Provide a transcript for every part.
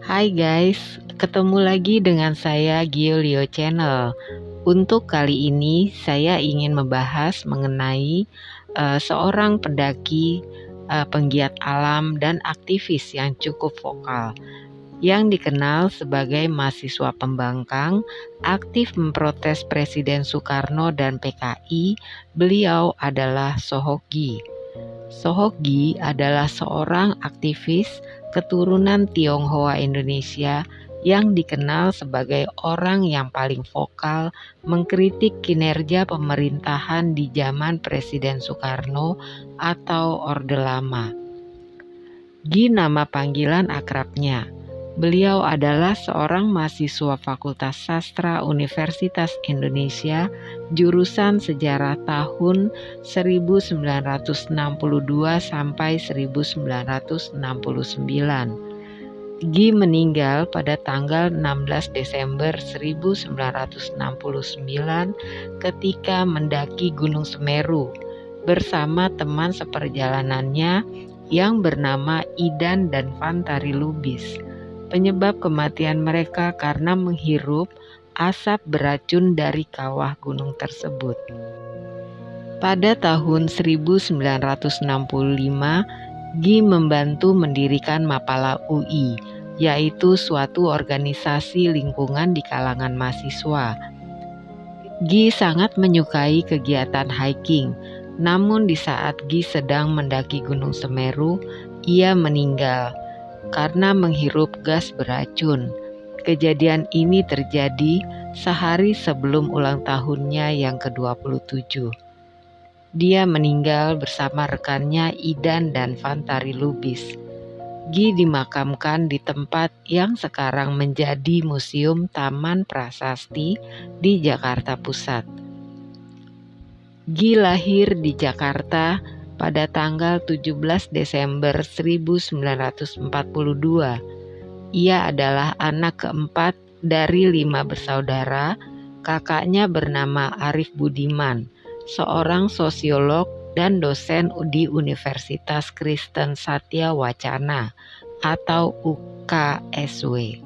Hai guys, ketemu lagi dengan saya Giolio Channel. Untuk kali ini saya ingin membahas mengenai seorang pendaki, penggiat alam dan aktivis yang cukup vokal yang dikenal sebagai mahasiswa pembangkang, aktif memprotes Presiden Soekarno dan PKI. Beliau adalah Sohokgi. Sohokgi adalah seorang aktivis keturunan Tionghoa Indonesia yang dikenal sebagai orang yang paling vokal mengkritik kinerja pemerintahan di zaman Presiden Soekarno atau Orde Lama. Gi nama panggilan akrabnya. Beliau adalah seorang mahasiswa Fakultas Sastra Universitas Indonesia, jurusan sejarah tahun 1962 sampai 1969. Gi meninggal pada tanggal 16 Desember 1969 ketika mendaki Gunung Semeru bersama teman seperjalanannya yang bernama Idan dan Fantari Lubis. Penyebab kematian mereka karena menghirup asap beracun dari kawah gunung tersebut. Pada tahun 1965, Gi membantu mendirikan Mapala UI, yaitu suatu organisasi lingkungan di kalangan mahasiswa. Gi sangat menyukai kegiatan hiking, namun di saat Gi sedang mendaki Gunung Semeru, ia meninggal karena menghirup gas beracun. Kejadian ini terjadi sehari sebelum ulang tahunnya yang ke-27. Dia meninggal bersama rekannya Idan dan Fantari Lubis. Gi dimakamkan di tempat yang sekarang menjadi Museum Taman Prasasti di Jakarta Pusat. Gi lahir di Jakarta pada tanggal 17 Desember 1942. Ia adalah anak keempat dari 5 bersaudara. Kakaknya bernama Arif Budiman, seorang sosiolog dan dosen di Universitas Kristen Satya Wacana atau UKSW.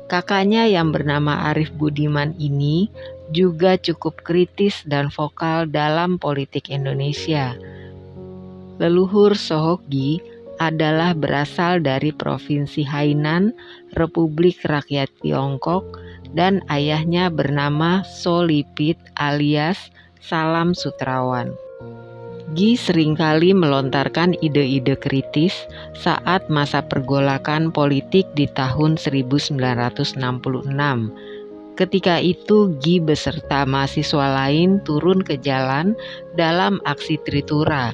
Kakaknya yang bernama Arif Budiman ini juga cukup kritis dan vokal dalam politik Indonesia. Leluhur Sohokgi adalah berasal dari Provinsi Hainan, Republik Rakyat Tiongkok, dan ayahnya bernama Solipit alias Salam Sutrawan. Gi seringkali melontarkan ide-ide kritis saat masa pergolakan politik di tahun 1966. Ketika itu Gi beserta mahasiswa lain turun ke jalan dalam aksi Tritura.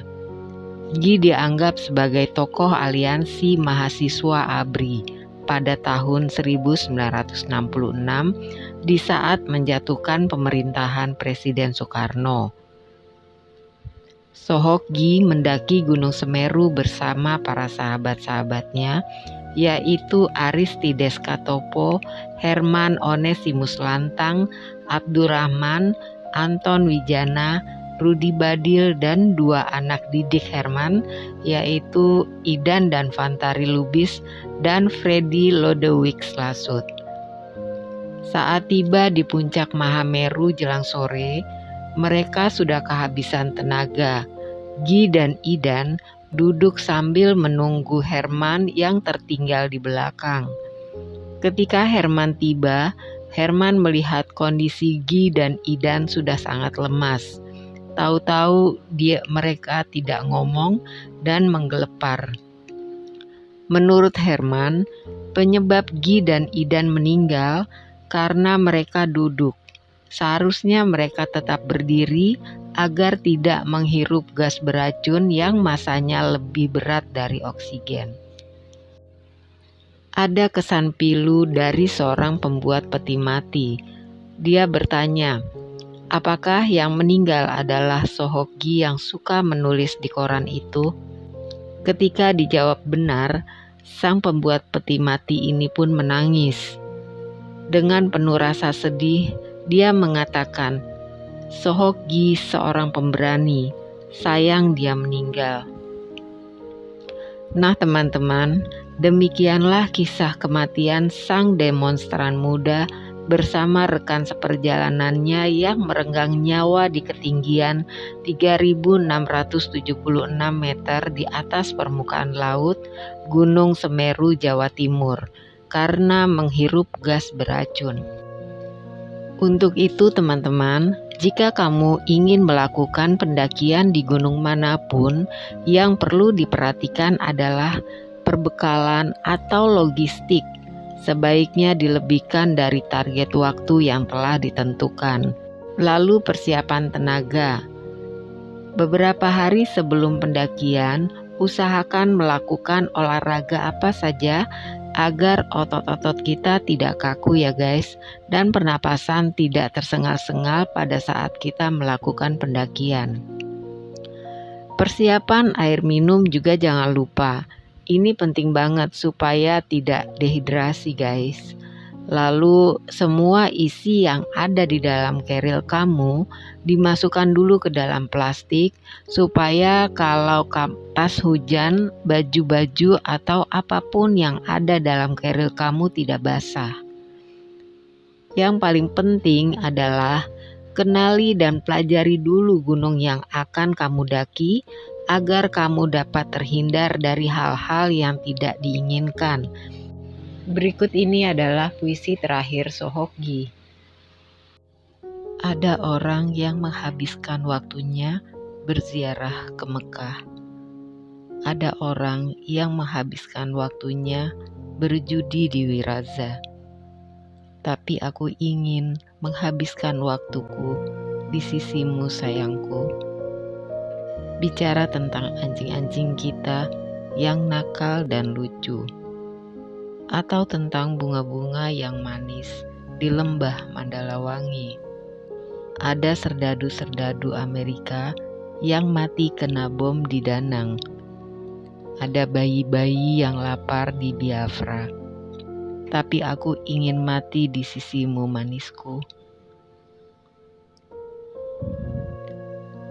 Gi dianggap sebagai tokoh aliansi mahasiswa ABRI pada tahun 1966 di saat menjatuhkan pemerintahan Presiden Soekarno. Sohokgi mendaki Gunung Semeru bersama para sahabat-sahabatnya, yaitu Aristides Katopo, Herman Onesimus Lantang, Abdurrahman, Anton Wijana, Rudi Badil, dan 2 anak didik Herman, yaitu Idan dan Fantari Lubis dan Freddy Lodewijk Slasut. Saat tiba di puncak Mahameru jelang sore, mereka sudah kehabisan tenaga. Gi dan Idan duduk sambil menunggu Herman yang tertinggal di belakang. Ketika Herman tiba, Herman melihat kondisi Gi dan Idan sudah sangat lemas. Tahu-tahu mereka tidak ngomong dan menggelepar. Menurut Herman, penyebab Gi dan Idan meninggal karena mereka duduk. Seharusnya mereka tetap berdiri agar tidak menghirup gas beracun yang masanya lebih berat dari oksigen. Ada kesan pilu dari seorang pembuat peti mati. Dia bertanya, apakah yang meninggal adalah Sohokgi yang suka menulis di koran itu? Ketika dijawab benar, sang pembuat peti mati ini pun menangis. Dengan penuh rasa sedih, dia mengatakan, Sohokgi seorang pemberani, sayang dia meninggal. Nah teman-teman, Demikianlah kisah kematian sang demonstran muda bersama rekan seperjalanannya yang merenggang nyawa di ketinggian 3.676 meter di atas permukaan laut Gunung Semeru, Jawa Timur, karena menghirup gas beracun. Untuk itu teman-teman, jika kamu ingin melakukan pendakian di gunung manapun, yang perlu diperhatikan adalah perbekalan atau logistik. Sebaiknya dilebihkan dari target waktu yang telah ditentukan. Lalu persiapan tenaga. Beberapa hari sebelum pendakian, usahakan melakukan olahraga apa saja agar otot-otot kita tidak kaku ya guys, dan pernapasan tidak tersengal-sengal pada saat kita melakukan pendakian. Persiapan air minum juga jangan lupa. Ini penting banget supaya tidak dehidrasi guys. Lalu semua isi yang ada di dalam keril kamu dimasukkan dulu ke dalam plastik supaya kalau tas hujan, baju-baju atau apapun yang ada dalam keril kamu tidak basah. Yang paling penting adalah kenali dan pelajari dulu gunung yang akan kamu daki agar kamu dapat terhindar dari hal-hal yang tidak diinginkan. Berikut ini adalah puisi terakhir Sohokgi. Ada orang yang menghabiskan waktunya berziarah ke Mekah. Ada orang yang menghabiskan waktunya berjudi di Wiraza. Tapi aku ingin menghabiskan waktuku di sisimu sayangku. Bicara tentang anjing-anjing kita yang nakal dan lucu, atau tentang bunga-bunga yang manis di lembah Mandalawangi. Ada serdadu-serdadu Amerika yang mati kena bom di Danang. Ada bayi-bayi yang lapar di Biafra. Tapi aku ingin mati di sisimu manisku.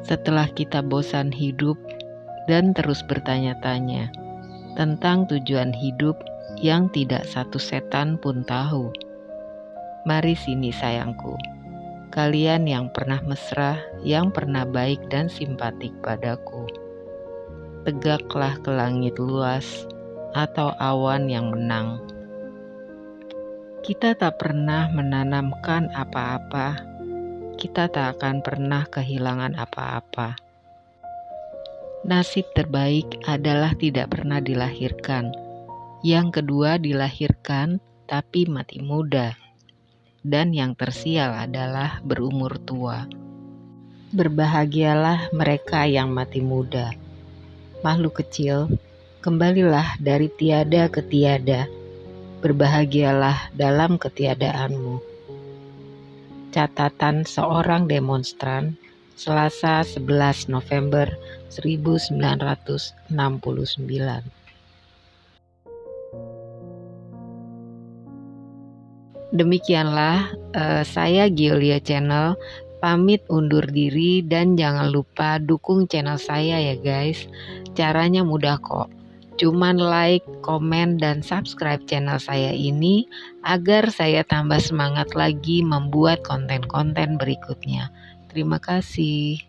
Setelah kita bosan hidup dan terus bertanya-tanya tentang tujuan hidup yang tidak satu setan pun tahu. Mari sini sayangku, kalian yang pernah mesra, yang pernah baik dan simpatik padaku. Tegaklah ke langit luas atau awan yang menang. Kita tak pernah menanamkan apa-apa, kita tak akan pernah kehilangan apa-apa. Nasib terbaik adalah tidak pernah dilahirkan. Yang kedua dilahirkan tapi mati muda. Dan yang tersial adalah berumur tua. Berbahagialah mereka yang mati muda. Makhluk kecil, kembalilah dari tiada ke tiada. Berbahagialah dalam ketiadaanmu. Catatan seorang demonstran, Selasa 11 November 1969. Demikianlah saya Giulia Channel pamit undur diri, dan jangan lupa dukung channel saya ya guys. Caranya mudah kok. Cuman like, komen, dan subscribe channel saya ini agar saya tambah semangat lagi membuat konten-konten berikutnya. Terima kasih.